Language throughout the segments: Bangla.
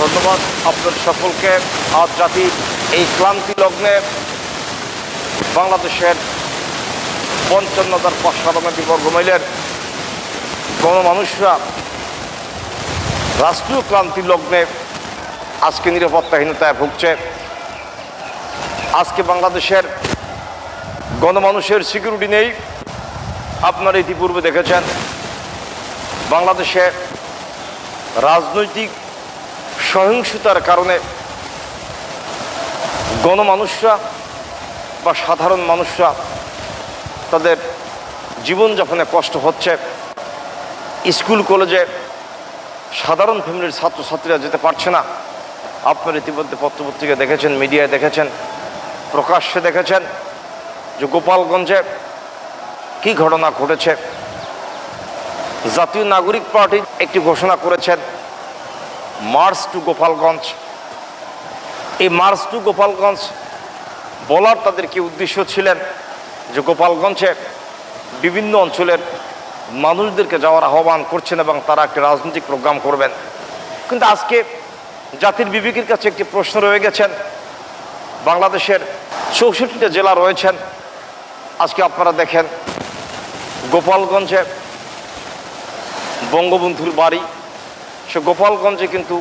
ধন্যবাদ আপনাদের সকলকে। আজ জাতির এই ক্লান্তি লগ্নে বাংলাদেশের ৫৫,৫৯ বর্গ মাইলের গণমানুষরা রাষ্ট্রীয় ক্লান্তি লগ্নে আজকে নিরাপত্তাহীনতায় ভুগছে। আজকে বাংলাদেশের গণমানুষের সিকিউরিটি নেই। আপনারা ইতিপূর্বে দেখেছেন বাংলাদেশে রাজনৈতিক সহিংসতার কারণে গণমানুষরা বা সাধারণ মানুষরা তাদের জীবনযাপনে কষ্ট হচ্ছে। স্কুল কলেজে সাধারণ ফ্যামিলির ছাত্রছাত্রীরা যেতে পারছে না। আপনারা ইতিমধ্যে পত্রপত্রিকা দেখেছেন, মিডিয়ায় দেখেছেন, প্রকাশ্যে দেখেছেন যে গোপালগঞ্জে কি ঘটনা ঘটেছে। জাতীয় নাগরিক পার্টি একটি ঘোষণা করেছেন, মার্চ টু গোপালগঞ্জ। এই মার্চ টু গোপালগঞ্জ বলার তাদের কি উদ্দেশ্য ছিলেন যে গোপালগঞ্জে বিভিন্ন অঞ্চলের মানুষদেরকে যাওয়ার আহ্বান করছেন এবং তারা একটি রাজনৈতিক প্রোগ্রাম করবেন। কিন্তু আজকে জাতির বিবেকের কাছে একটি প্রশ্ন রয়ে গেছেন। বাংলাদেশের ৬৪টা জেলা রয়েছেন। আজকে আপনারা দেখেন গোপালগঞ্জে বঙ্গবন্ধুর বাড়ি। সে গোপালগঞ্জে কিন্তু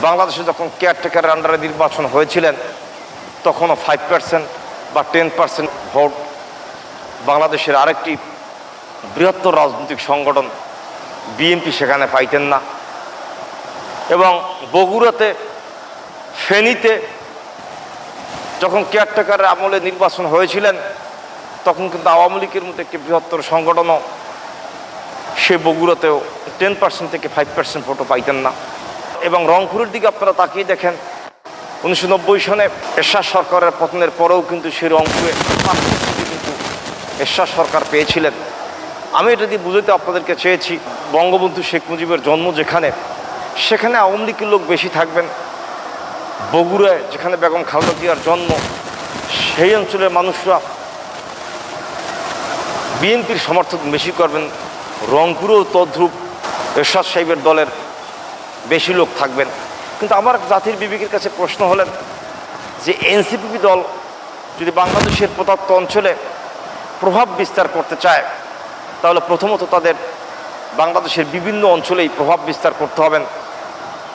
বাংলাদেশে যখন কেয়ারটেকারের আন্ডারে নির্বাচন হয়েছিলেন তখনও 5% বা 10% ভোট বাংলাদেশের আরেকটি বৃহত্তর রাজনৈতিক সংগঠন বিএনপি সেখানে পাইতেন না। এবং বগুড়াতে, ফেনীতে যখন কেয়ারটেকারের আমলে নির্বাচন হয়েছিলেন তখন কিন্তু আওয়ামী লীগের মতো একটি বৃহত্তর সংগঠনও সে বগুড়াতেও 10% থেকে 5% ভোটও পাইতেন না। এবং রংপুরের দিকে আপনারা তাকিয়ে দেখেন 1990 সনে এরশাদ সরকারের পতনের পরেও কিন্তু সে রংপুরে কিন্তু এরশাদ সরকার পেয়েছিলেন। আমি এটা দিয়ে বুঝতে আপনাদেরকে চেয়েছি, বঙ্গবন্ধু শেখ মুজিবের জন্ম যেখানে, সেখানে আওয়ামী লীগের লোক বেশি থাকবেন। বগুড়ায় যেখানে বেগম খালেদা জিয়ার জন্ম, সেই অঞ্চলের মানুষরা বিএনপির সমর্থন বেশি করবেন। রংপুরেও তদ্রূপ এরশাদ সাহেবের দলের বেশি লোক থাকবেন। কিন্তু আমার জাতির বিবেকের কাছে প্রশ্ন হলেন যে এনসিপি দল যদি বাংলাদেশের প্রত্যন্ত অঞ্চলে প্রভাব বিস্তার করতে চায় তাহলে প্রথমত তাদের বাংলাদেশের বিভিন্ন অঞ্চলেই প্রভাব বিস্তার করতে হবেন।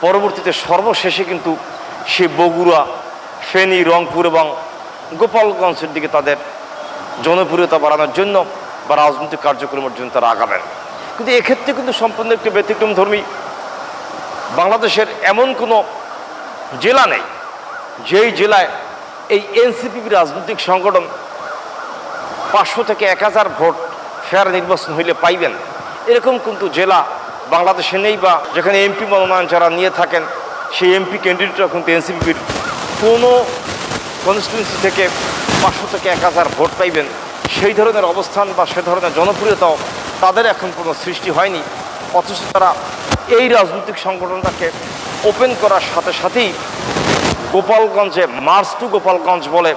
পরবর্তীতে সর্বশেষে কিন্তু সে বগুড়া, ফেনী, রংপুর এবং গোপালগঞ্জের দিকে তাদের জনপ্রিয়তা বাড়ানোর জন্য বা রাজনৈতিক কার্যক্রমের জন্য তারা আগাবেন। কিন্তু এক্ষেত্রে কিন্তু সম্পূর্ণ একটি ব্যতিক্রমধর্মী, বাংলাদেশের এমন কোনো জেলা নেই যেই জেলায় এই এনসিপি রাজনৈতিক সংগঠন 500 থেকে 1000 ভোট ফেয়ার নির্বাচন হইলে পাইবেন, এরকম কিন্তু জেলা বাংলাদেশে নেই। বা যেখানে এমপি মনোনয়ন যারা নিয়ে থাকেন সেই এমপি ক্যান্ডিডেটরা কিন্তু এনসিপির কোনো কনস্টিটুয়েন্সি থেকে 500 থেকে 1000 ভোট পাইবেন, সেই ধরনের অবস্থান বা সে ধরনের জনপ্রিয়তাও তাদের এখন কোনো সৃষ্টি হয়নি। অথচ তারা এই রাজনৈতিক সংগঠনটাকে ওপেন করার সাথে সাথেই গোপালগঞ্জে মার্চ টু গোপালগঞ্জ বলে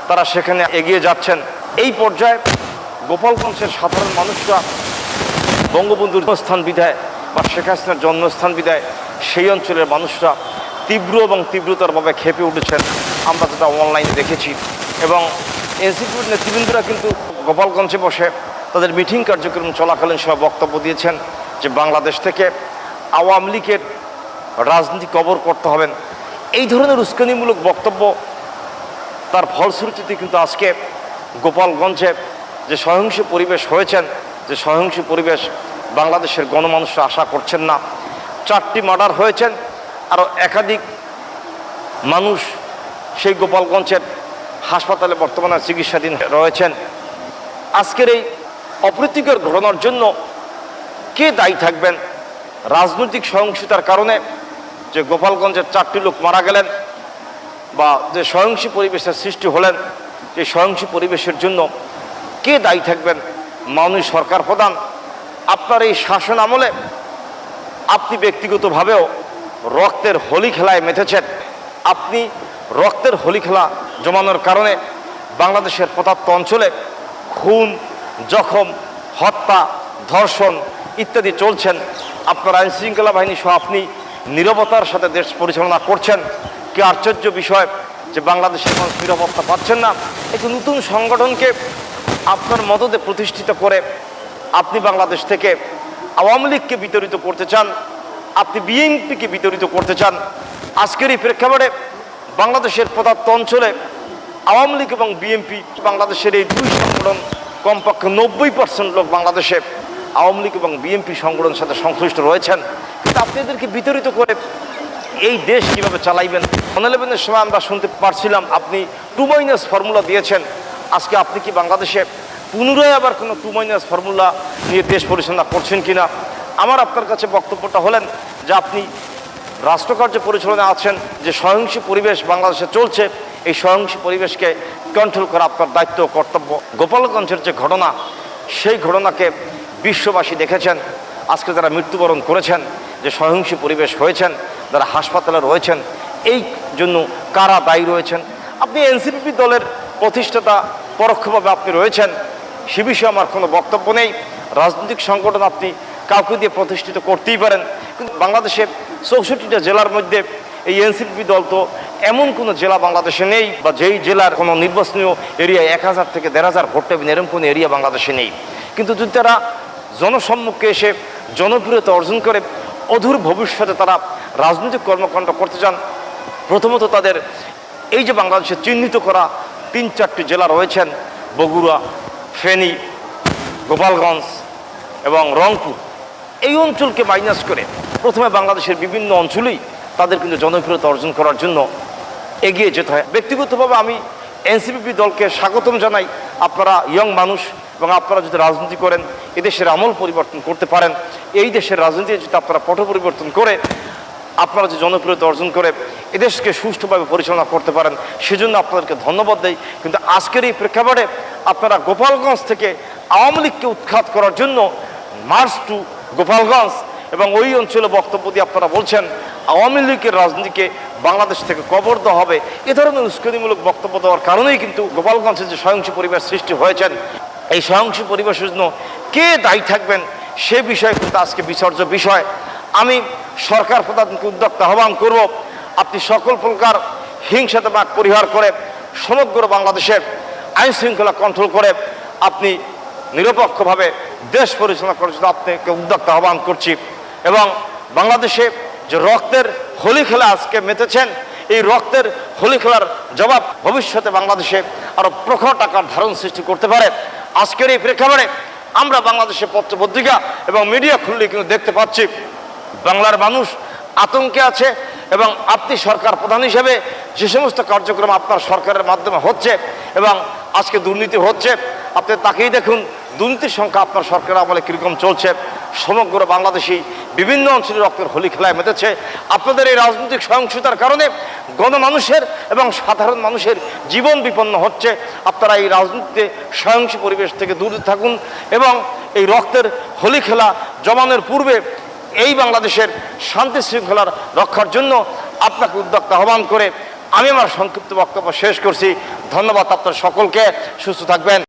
তারা সেখানে এগিয়ে যাচ্ছেন। এই পর্যায়ে গোপালগঞ্জের সাধারণ মানুষরা বঙ্গবন্ধুর জন্মস্থান বিধায় বা শেখ হাসিনার জন্মস্থান বিধায় সেই অঞ্চলের মানুষরা তীব্র এবং তীব্রতরভাবে ক্ষেপে উঠেছেন, আমরা যেটা অনলাইনে দেখেছি। এবং এনসিপির নেতৃবৃন্দরা কিন্তু গোপালগঞ্জে বসে তাদের মিটিং কার্যক্রম চলাকালীন সব বক্তব্য দিয়েছেন যে বাংলাদেশ থেকে আওয়ামী লীগের রাজনীতি কবর করতে হবেন। এই ধরনের উস্কানিমূলক বক্তব্য তার ফলশ্রুতিতে কিন্তু আজকে গোপালগঞ্জে যে সহিংস পরিবেশ হয়েছেন, যে সহিংস পরিবেশ বাংলাদেশের গণমানুষরা আশা করছেন না। 4টি মার্ডার হয়েছেন, আরও একাধিক মানুষ সেই গোপালগঞ্জের হাসপাতালে বর্তমানে চিকিৎসাধীন রয়েছেন। আজকের এই অপ্রীতিকর ঘটনার জন্য কে দায়ী থাকবেন? রাজনৈতিক সহিংসতার কারণে যে গোপালগঞ্জের 4টি লোক মারা গেলেন বা যে সহিংস পরিবেশের সৃষ্টি হলেন, এই সহিংস পরিবেশের জন্য কে দায়ী থাকবেন? মাননীয় সরকার প্রধান, আপনার এই শাসন আমলে আপনি ব্যক্তিগতভাবেও রক্তের হোলি খেলায় মেতেছেন। আপনি রক্তের হোলি খেলা জমানোর কারণে বাংলাদেশের প্রত্যন্ত অঞ্চলে খুন, জখম, হত্যা, ধর্ষণ ইত্যাদি চলছেন। আপনার আইনশৃঙ্খলা বাহিনী সহ আপনি নীরবতার সাথে দেশ পরিচালনা করছেন। কি আশ্চর্য বিষয় যে বাংলাদেশের মানুষ নিরাপত্তা পাচ্ছেন না। একটি নতুন সংগঠনকে আপনার মদতে প্রতিষ্ঠিত করে আপনি বাংলাদেশ থেকে আওয়ামী লীগকে বিতরিত করতে চান, আপনি বিএনপিকে বিতরিত করতে চান। আজকের এই প্রেক্ষাপটে বাংলাদেশের প্রদত্ত অঞ্চলে আওয়ামী লীগ এবং বিএনপি, বাংলাদেশের এই দুই সংগঠন কমপক্ষে 90% লোক বাংলাদেশে আওয়ামী লীগ এবং বিএনপি সংগঠনের সাথে সংশ্লিষ্ট রয়েছেন। কিন্তু আপনি এদেরকে বিতরিত করে এই দেশ কীভাবে চালাইবেন? 11-11-এর সময় আমরা শুনতে পারছিলাম আপনি 2- ফর্মুলা দিয়েছেন। আজকে আপনি কি বাংলাদেশে পুনরায় আবার কোনো 2- ফর্মুলা নিয়ে দেশ পরিচালনা করছেন কিনা? আমার আপনার কাছে বক্তব্যটা হলেন যে আপনি রাষ্ট্রকার্য পরিচালনায় আছেন, যে সহিংস পরিবেশ বাংলাদেশে চলছে, এই সহিংস পরিবেশকে কন্ট্রোল করা আপনার দায়িত্ব ও কর্তব্য। গোপালগঞ্জের যে ঘটনা, সেই ঘটনাকে বিশ্ববাসী দেখেছেন। আজকে যারা মৃত্যুবরণ করেছেন, যে সহিংস পরিবেশ হয়েছেন, যারা হাসপাতালে রয়েছেন, এই জন্য কারা দায়ী রয়েছেন? আপনি এনসিপি দলের প্রতিষ্ঠাতা, পরোক্ষভাবে আপনি রয়েছেন, সে বিষয়ে আমার কোনো বক্তব্য নেই। রাজনৈতিক সংগঠন আপনি কাউকে দিয়ে প্রতিষ্ঠিত করতেই পারেন, কিন্তু বাংলাদেশের 64টা জেলার মধ্যে এই এনসিপি দল তো এমন কোনো জেলা বাংলাদেশে নেই, বা যেই জেলার কোনো নির্বাচনীয় এরিয়ায় 1000 থেকে 1500 ভোট পাবেন এরকম কোনো এরিয়া বাংলাদেশে নেই। কিন্তু যদি তারা জনসম্মুখে এসে জনপ্রিয়তা অর্জন করে অদূর ভবিষ্যতে তারা রাজনৈতিক কর্মকাণ্ড করতে চান, প্রথমত তাদের এই যে বাংলাদেশে চিহ্নিত করা 3-4টি জেলা রয়েছেন, বগুড়া, ফেনী, গোপালগঞ্জ এবং রংপুর, এই অঞ্চলকে মাইনাস করে প্রথমে বাংলাদেশের বিভিন্ন অঞ্চলেই তাদের কিন্তু জনপ্রিয়তা অর্জন করার জন্য এগিয়ে যেতে হয়। ব্যক্তিগতভাবে আমি এনসিপি দলকে স্বাগতম জানাই। আপনারা ইয়ং মানুষ এবং আপনারা যদি রাজনীতি করেন, এদেশের আমল পরিবর্তন করতে পারেন, এই দেশের রাজনীতি যদি আপনারা পট পরিবর্তন করে আপনারা যে জনপ্রিয়তা অর্জন করে এদেশকে সুষ্ঠুভাবে পরিচালনা করতে পারেন, সেজন্য আপনাদেরকে ধন্যবাদ দেই। কিন্তু আজকের এই প্রেক্ষাপটে আপনারা গোপালগঞ্জ থেকে আওয়ামী লীগকে উৎখাত করার জন্য মার্চ টু গোপালগঞ্জ এবং ওই অঞ্চলে বক্তব্য দিয়ে আপনারা বলছেন আওয়ামী লীগের রাজনীতিকে বাংলাদেশ থেকে কবর দেওয়া হবে। এ ধরনের উস্কানিমূলক বক্তব্য দেওয়ার কারণেই কিন্তু গোপালগঞ্জের যে সহিংস পরিবেশ সৃষ্টি হয়েছেন, এই সহিংস পরিবেশের জন্য কে দায়ী থাকবেন সে বিষয়ে কিন্তু আজকে বিচার্য বিষয়। আমি সরকার প্রধানকে উদ্যোক্তা আহ্বান করব, আপনি সকল প্রকার হিংসাত্মক পরিহার করে সমগ্র বাংলাদেশের আইন শৃঙ্খলা কন্ট্রোল করে আপনি নিরপেক্ষভাবে দেশ পরিচালনা করার জন্য আপনাকে উদ্যোক্তা আহ্বান করছি। এবং বাংলাদেশে যে রক্তের হোলি খেলা আজকে মেতেছেন, এই রক্তের হোলি খেলার জবাব ভবিষ্যতে বাংলাদেশে আরও প্রখর আকার ধারণ সৃষ্টি করতে পারে। আজকের এই প্রেক্ষাপটে আমরা বাংলাদেশের পত্রপত্রিকা এবং মিডিয়া খুললে কিন্তু দেখতে পাচ্ছি বাংলার মানুষ আতঙ্কে আছে। এবং আপনি সরকার প্রধান হিসেবে যে সমস্ত কার্যক্রম আপনার সরকারের মাধ্যমে হচ্ছে এবং আজকে দুর্নীতি হচ্ছে, আপনি তাকেই দেখুন দুর্নীতির সংখ্যা আপনার সরকার আমলে কীরকম চলছে। সমগ্র বাংলাদেশি বিভিন্ন অঞ্চলে রক্তের হোলি খেলায় মেতেছে। আপনাদের এই রাজনৈতিক সহিংসতার কারণে গণমানুষের এবং সাধারণ মানুষের জীবন বিপন্ন হচ্ছে। আপনারা এই রাজনীতিতে সহিংস পরিবেশ থেকে দূরে থাকুন এবং এই রক্তের হোলি খেলা জমানোর পূর্বে এই বাংলাদেশের শান্তি শৃঙ্খলার রক্ষার জন্য আপনাকে উদ্যোক্তা আহ্বান করে আমি আমার সংক্ষিপ্ত বক্তব্য শেষ করছি। ধন্যবাদ আপনার সকলকে। সুস্থ থাকবেন।